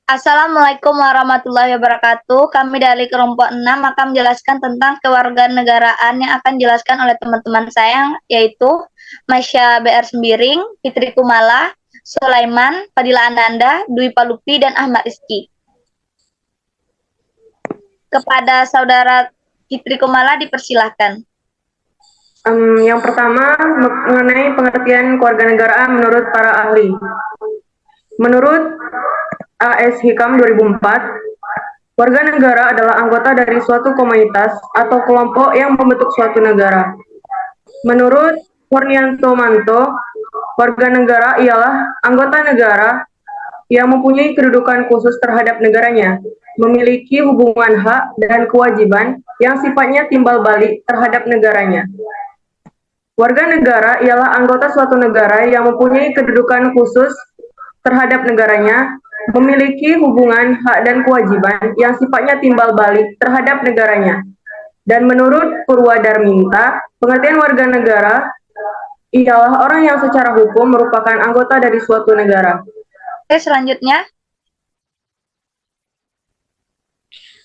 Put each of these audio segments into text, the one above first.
Assalamualaikum warahmatullahi wabarakatuh. Kami dari kelompok 6 akan menjelaskan tentang kewarganegaraan yang akan dijelaskan oleh teman-teman saya, yaitu Masya BR Sembiring, Fitri Kumala, Sulaiman, Fadila Ananda, Dwi Palupi, dan Ahmad Rizky. Kepada saudara Fitri Kumala dipersilahkan. Yang pertama mengenai pengertian kewarganegaraan menurut para ahli. Menurut AS Hikam 2004, warga negara adalah anggota dari suatu komunitas atau kelompok yang membentuk suatu negara. Menurut Purnianto Manto, warga negara ialah anggota negara yang mempunyai kedudukan khusus terhadap negaranya, memiliki hubungan hak dan kewajiban yang sifatnya timbal balik terhadap negaranya. Warga negara ialah anggota suatu negara yang mempunyai kedudukan khusus terhadap negaranya, memiliki hubungan hak dan kewajiban yang sifatnya timbal balik terhadap negaranya. Dan menurut Purwadarminta, pengertian warga negara ialah orang yang secara hukum merupakan anggota dari suatu negara. Oke, selanjutnya.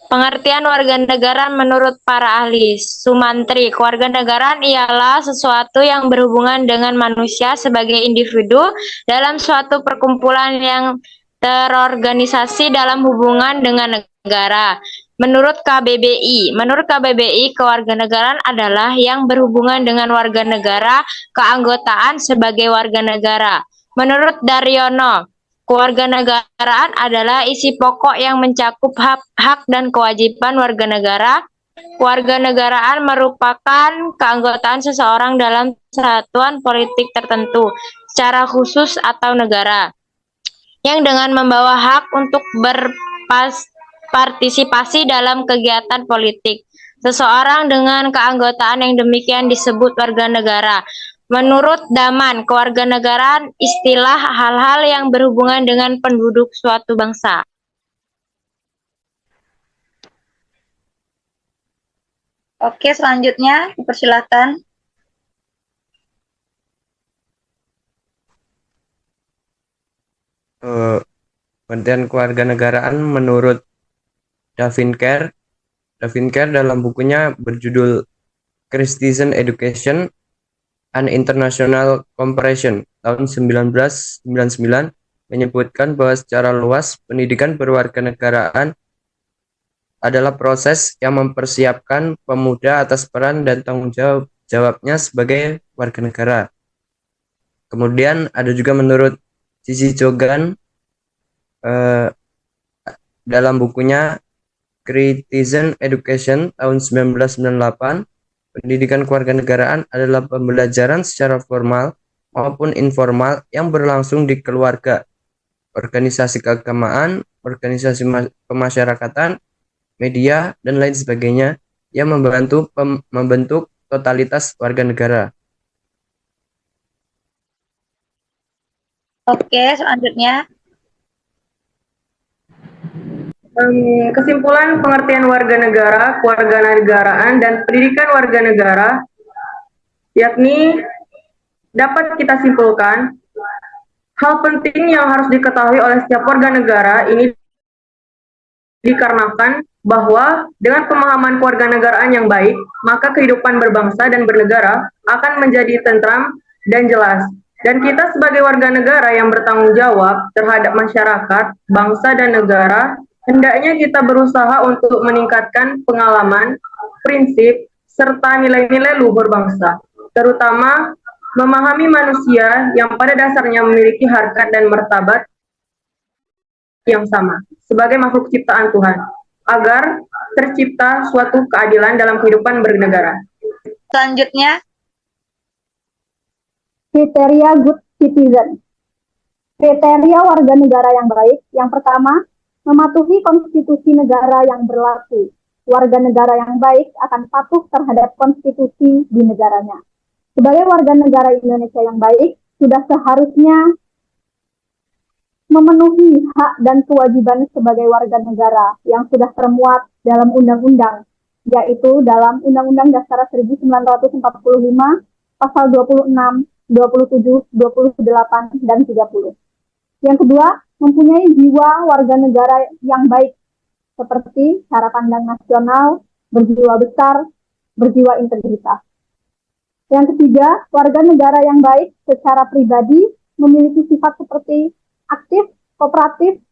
Pengertian warganegaraan menurut para ahli. Sumantri, kewarganegaraan ialah sesuatu yang berhubungan dengan manusia sebagai individu dalam suatu perkumpulan yang terorganisasi dalam hubungan dengan negara. Menurut KBBI, kewarganegaraan adalah yang berhubungan dengan warga negara, keanggotaan sebagai warga negara. Menurut Daryono, kewarganegaraan adalah isi pokok yang mencakup hak dan kewajiban warga negara. Kewarganegaraan merupakan keanggotaan seseorang dalam satuan politik tertentu, secara khusus atau negara, yang dengan membawa hak untuk berpartisipasi dalam kegiatan politik. Seseorang dengan keanggotaan yang demikian disebut warga negara. Menurut Daman, kewarganegaraan istilah hal-hal yang berhubungan dengan penduduk suatu bangsa. Oke, selanjutnya dipersilahkan. Pengertian kewarganegaraan menurut Davin Kerr dalam bukunya berjudul Christian Education, An International Comparison tahun 1999 menyebutkan bahwa secara luas pendidikan berwarganegaraan adalah proses yang mempersiapkan pemuda atas peran dan tanggung jawabnya sebagai warga negara. Kemudian ada juga menurut Cici Jogan dalam bukunya Christian Education tahun 1998, pendidikan kewarganegaraan adalah pembelajaran secara formal maupun informal yang berlangsung di keluarga, organisasi keagamaan, organisasi pemasyarakatan, media, dan lain sebagainya yang membentuk totalitas warga negara. Oke, selanjutnya. Kesimpulan pengertian warga negara, kewarganegaraan, dan pendidikan warga negara, yakni dapat kita simpulkan, hal penting yang harus diketahui oleh setiap warga negara ini dikarenakan bahwa dengan pemahaman kewarganegaraan yang baik, maka kehidupan berbangsa dan bernegara akan menjadi tentram dan jelas. Dan kita sebagai warga negara yang bertanggung jawab terhadap masyarakat, bangsa, dan negara, hendaknya kita berusaha untuk meningkatkan pengalaman, prinsip, serta nilai-nilai luhur bangsa, terutama memahami manusia yang pada dasarnya memiliki harkat dan martabat yang sama sebagai makhluk ciptaan Tuhan, agar tercipta suatu keadilan dalam kehidupan bernegara. Selanjutnya. Kriteria good citizen. Kriteria warga negara yang baik, yang pertama, mematuhi konstitusi negara yang berlaku. Warga negara yang baik akan patuh terhadap konstitusi di negaranya. Sebagai warga negara Indonesia yang baik, sudah seharusnya memenuhi hak dan kewajiban sebagai warga negara yang sudah termuat dalam undang-undang, yaitu dalam Undang-Undang Dasar 1945, pasal 26, 27, 28, dan 30. Yang kedua, mempunyai jiwa warga negara yang baik, seperti cara pandang nasional, berjiwa besar, berjiwa integritas. Yang ketiga, warga negara yang baik secara pribadi memiliki sifat seperti aktif, kooperatif,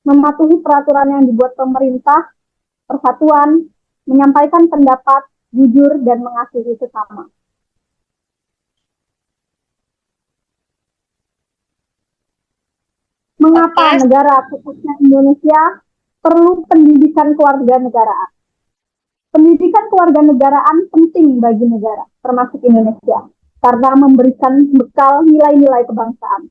mematuhi peraturan yang dibuat pemerintah, persatuan, menyampaikan pendapat, jujur, dan mengasihi sesama. Mengapa negara, khususnya Indonesia, perlu pendidikan kewarganegaraan? Pendidikan kewarganegaraan penting bagi negara, termasuk Indonesia, karena memberikan bekal nilai-nilai kebangsaan,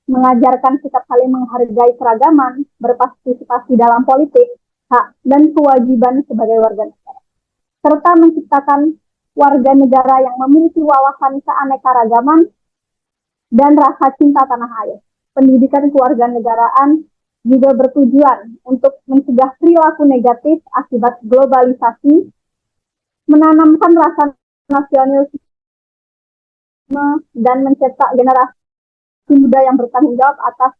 mengajarkan sikap saling menghargai keragaman, berpartisipasi dalam politik, hak dan kewajiban sebagai warga negara, serta menciptakan warga negara yang memiliki wawasan keanekaragaman dan rasa cinta tanah air. Pendidikan kewarganegaraan juga bertujuan untuk mencegah perilaku negatif akibat globalisasi, menanamkan rasa nasionalisme, dan mencetak generasi muda yang bertanggung jawab atas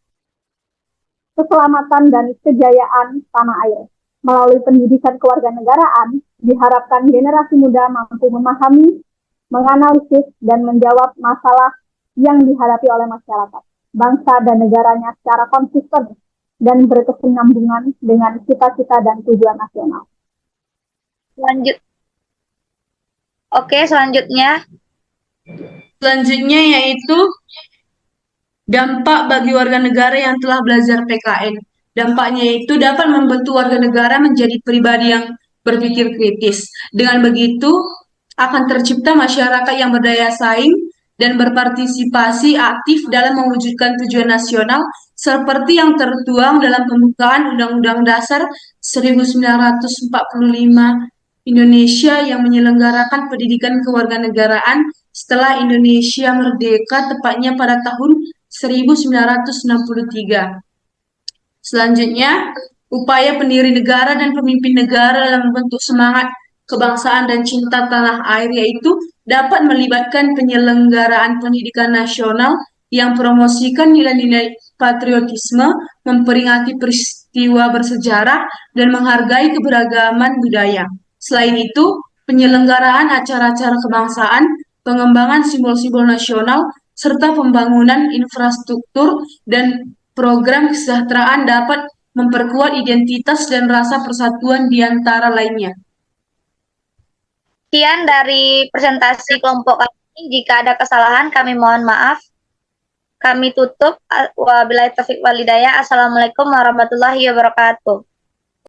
keselamatan dan kejayaan tanah air. Melalui pendidikan kewarganegaraan, diharapkan generasi muda mampu memahami, menganalisis, dan menjawab masalah yang dihadapi oleh masyarakat, bangsa, dan negaranya secara konsisten dan berkesinambungan dengan cita-cita dan tujuan nasional. Selanjutnya Selanjutnya yaitu dampak bagi warga negara yang telah belajar PKN. Dampaknya itu dapat membentuk warga negara menjadi pribadi yang berpikir kritis. Dengan begitu, akan tercipta masyarakat yang berdaya saing dan berpartisipasi aktif dalam mewujudkan tujuan nasional seperti yang tertuang dalam pembukaan Undang-Undang Dasar 1945 Indonesia yang menyelenggarakan pendidikan kewarganegaraan setelah Indonesia merdeka, tepatnya pada tahun 1963. Selanjutnya, upaya pendiri negara dan pemimpin negara dalam membentuk semangat kebangsaan dan cinta tanah air, yaitu dapat melibatkan penyelenggaraan pendidikan nasional yang promosikan nilai-nilai patriotisme, memperingati peristiwa bersejarah, dan menghargai keberagaman budaya. Selain itu, penyelenggaraan acara-acara kebangsaan, pengembangan simbol-simbol nasional, serta pembangunan infrastruktur dan program kesejahteraan dapat memperkuat identitas dan rasa persatuan di antara lainnya. sekian dari presentasi kelompok kami. Jika ada kesalahan, kami mohon maaf. Kami tutup. Wabillahi taufiq wal hidayah. Assalamualaikum warahmatullahi wabarakatuh.